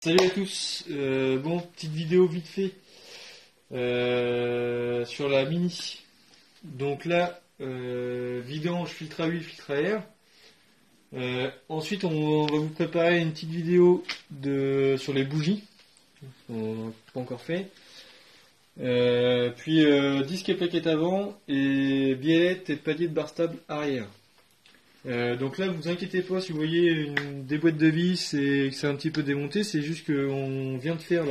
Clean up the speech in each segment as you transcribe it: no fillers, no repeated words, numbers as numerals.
Salut à tous, bon, petite vidéo vite fait sur la Mini. Donc là, vidange, filtre à huile, filtre à air. Ensuite, on va vous préparer une petite vidéo sur les bougies. On n'a pas encore fait. Puis disque et plaquettes avant et biellette et palier de barre stable arrière. Donc là, vous inquiétez pas si vous voyez des boîtes de vis et que c'est un petit peu démonté, c'est juste qu'on vient de faire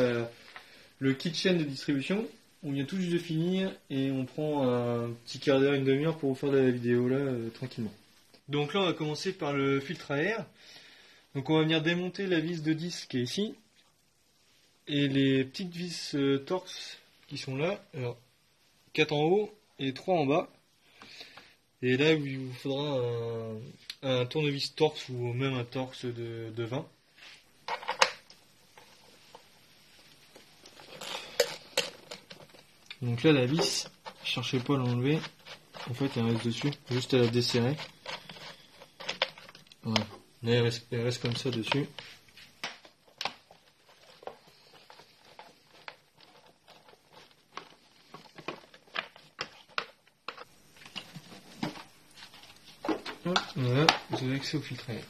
le kit chaîne de distribution. On vient tout juste de finir et on prend un petit quart d'heure, une demi-heure pour vous faire la vidéo là tranquillement. Donc là, on va commencer par le filtre à air. Donc on va venir démonter la vis de disque qui est ici et les petites vis torx qui sont là. Alors 4 en haut et 3 en bas. Et là, il vous faudra un tournevis torx ou même un torx de 20. Donc là, la vis, cherchez pas à l'enlever. En fait, elle reste dessus, juste à la desserrer. Voilà. Là, elle reste comme ça dessus. Voilà, vous avez accès au filtre à air.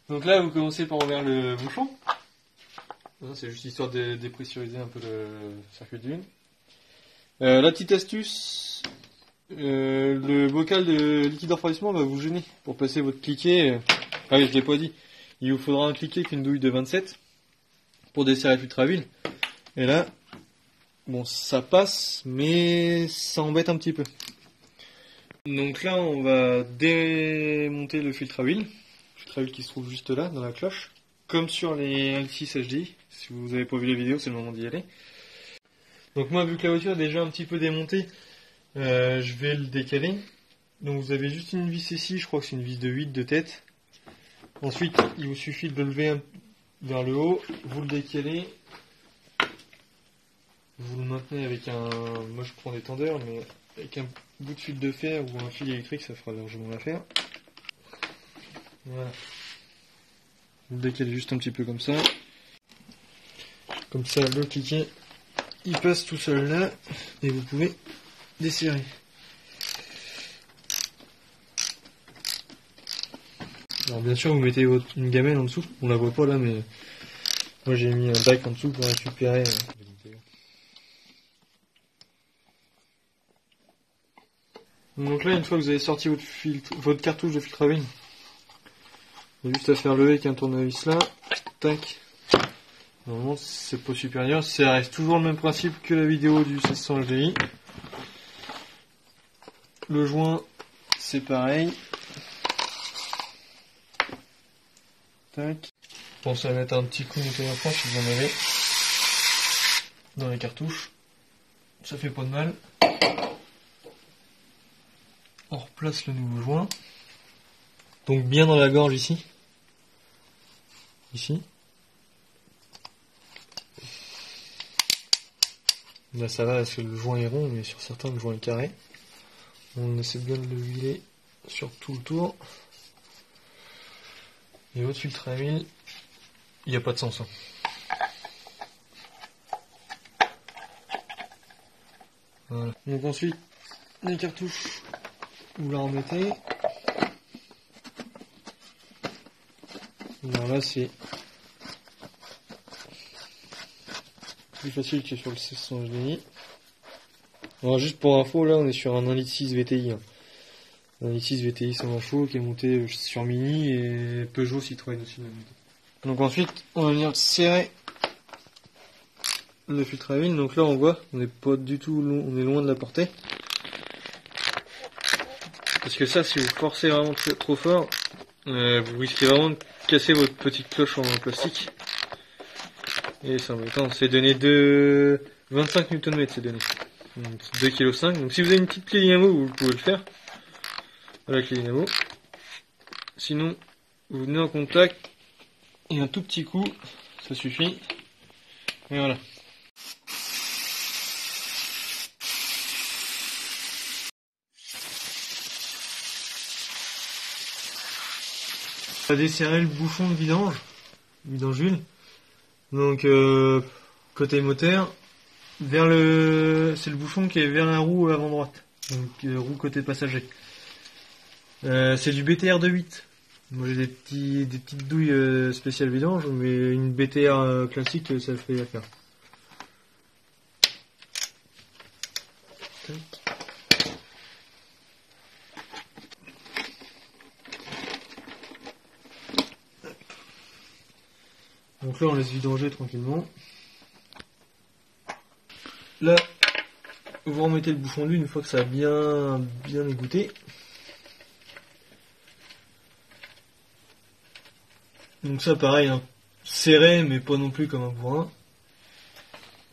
Donc là, vous commencez par ouvrir le bouchon. C'est juste histoire de dépressuriser un peu le circuit d'huile. La petite astuce, le bocal de liquide de refroidissement va vous gêner pour passer votre cliquet. Ah oui, je l'ai pas dit. Il vous faudra un cliquet avec une douille de 27 pour desserrer le filtre à huile. Et là, bon, ça passe, mais ça embête un petit peu. Donc là, on va démonter le filtre à huile. Qui se trouve juste là dans la cloche, comme sur les Altis HDI. Si vous n'avez pas vu la vidéo, c'est le moment d'y aller. Donc moi, vu que la voiture est déjà un petit peu démontée, je vais le décaler. Donc vous avez juste une vis ici, je crois que c'est une vis de 8 de tête. Ensuite, il vous suffit de le lever vers le haut, vous le décalez, vous le maintenez avec moi je prends des tendeurs, mais avec un bout de fil de fer ou un fil électrique, ça fera largement l'affaire. Voilà. Vous le décalez juste un petit peu comme ça. Comme ça, le cliquet, il passe tout seul là. Et vous pouvez desserrer. Alors bien sûr, vous mettez une gamelle en dessous. On la voit pas là, mais moi j'ai mis un bac en dessous pour récupérer. Donc là, une fois que vous avez sorti votre cartouche de filtre à huile, il y a juste à faire lever avec un tournevis là, tac. Normalement c'est pas supérieur, ça reste toujours le même principe que la vidéo du 1600 HDI. Le joint c'est pareil. Tac. Pensez à mettre un petit coup de nettoyant franc si vous en avez dans les cartouches. Ça fait pas de mal. On replace le nouveau joint. Donc bien dans la gorge ici. Ici. Là ça va parce que le joint est rond, mais sur certains le joint est carré. On essaie bien de le huiler sur tout le tour. Et votre filtre à huile, il n'y a pas de sens. Hein. Voilà. Donc ensuite, les cartouches, vous la remettez. Alors là c'est plus facile que sur le 1600 HDI. Alors juste pour info, là on est sur un 1,6 litre VTI. Hein. Un 1,6 litre VTI 120 chevaux qui est monté sur Mini et Peugeot Citroën aussi. Donc ensuite on va venir serrer le filtre à huile. Donc là on voit, on n'est pas du tout, on est loin de la portée. Parce que ça, si vous forcez vraiment trop fort, vous risquez vraiment de casser votre petite cloche en plastique. Et c'est embêtant, c'est donné 25 Nm, c'est donné. 2,5 kg. Donc si vous avez une petite clé dynamo, vous pouvez le faire. Voilà la clé dynamo. Sinon, vous venez en contact et un tout petit coup, ça suffit. Et voilà. On va desserrer le bouchon de vidange, vidange-huile. Donc côté moteur, c'est le bouchon qui est vers la roue avant droite. Donc roue côté passager. C'est du BTR 2.8. Moi j'ai des petites douilles spéciales vidange, mais une BTR classique ça le fait l'affaire. Donc là on laisse vidanger tranquillement. Là vous remettez le bouchon d'huile une fois que ça a bien égoutté. Donc ça pareil, hein, serré mais pas non plus comme un bourrin.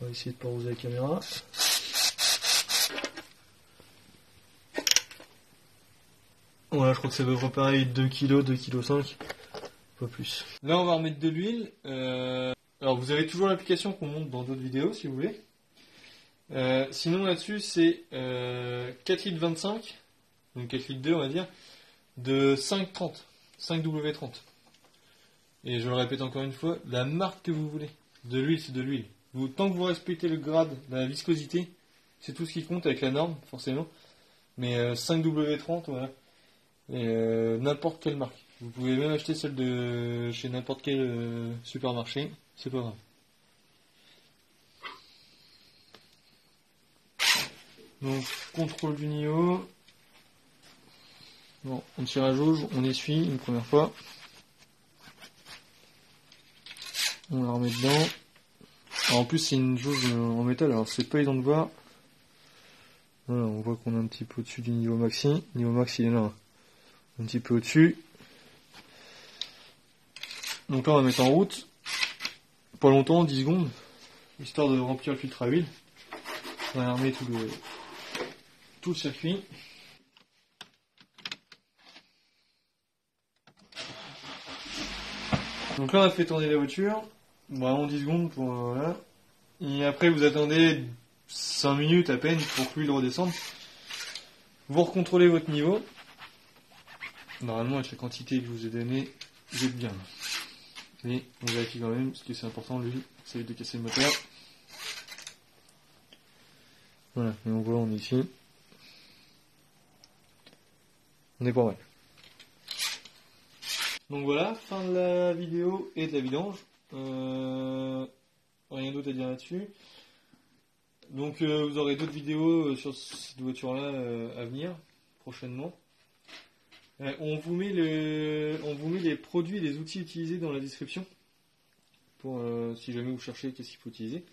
On va essayer de pas arroser la caméra. Voilà, je crois que ça veut faire pareil 2 kg, 2,5 kg, pas plus. Là on va remettre de l'huile. Alors vous avez toujours l'application qu'on montre dans d'autres vidéos si vous voulez. Sinon là-dessus c'est 4 litres 25, donc 4 litres 2 on va dire, de 5,30, 5W30. Et je le répète encore une fois, la marque que vous voulez. De l'huile, c'est de l'huile. Tant que vous respectez le grade, la viscosité, c'est tout ce qui compte avec la norme, forcément. Mais 5W30, voilà. Et n'importe quelle marque. Vous pouvez même acheter celle de chez n'importe quel supermarché, c'est pas grave. Donc, contrôle du niveau. Bon, on tire la jauge, on essuie une première fois. On la remet dedans. Alors en plus c'est une jauge en métal, alors c'est pas évident de voir. Voilà, on voit qu'on est un petit peu au-dessus du niveau maxi. Niveau max il est là, un petit peu au-dessus. Donc là on va mettre en route. Pas longtemps, 10 secondes, histoire de remplir le filtre à huile. On va armer tout le circuit. Donc là on a fait tourner la voiture. Vraiment 10 secondes pour voilà. Et après vous attendez 5 minutes à peine pour que l'huile redescende. Vous recontrôlez votre niveau. Normalement avec la quantité que je vous ai donnée, vous êtes bien. Mais on vérifie quand même, parce que c'est important, l'huile, ça évite de casser le moteur. Voilà, et on voit on est ici. On est pas mal. Donc voilà, fin de la vidéo et de la vidange. Rien d'autre à dire là-dessus. Donc vous aurez d'autres vidéos sur cette voiture-là à venir, prochainement. On vous met les produits et les outils utilisés dans la description, pour si jamais vous cherchez qu'est-ce qu'il faut utiliser.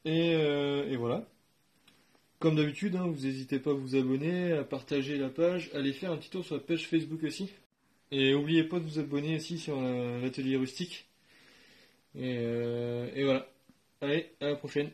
Et voilà. Comme d'habitude, hein, vous n'hésitez pas à vous abonner, à partager la page, à aller faire un petit tour sur la page Facebook aussi. Et n'oubliez pas de vous abonner aussi sur l'atelier rustique. Et voilà. Allez, à la prochaine.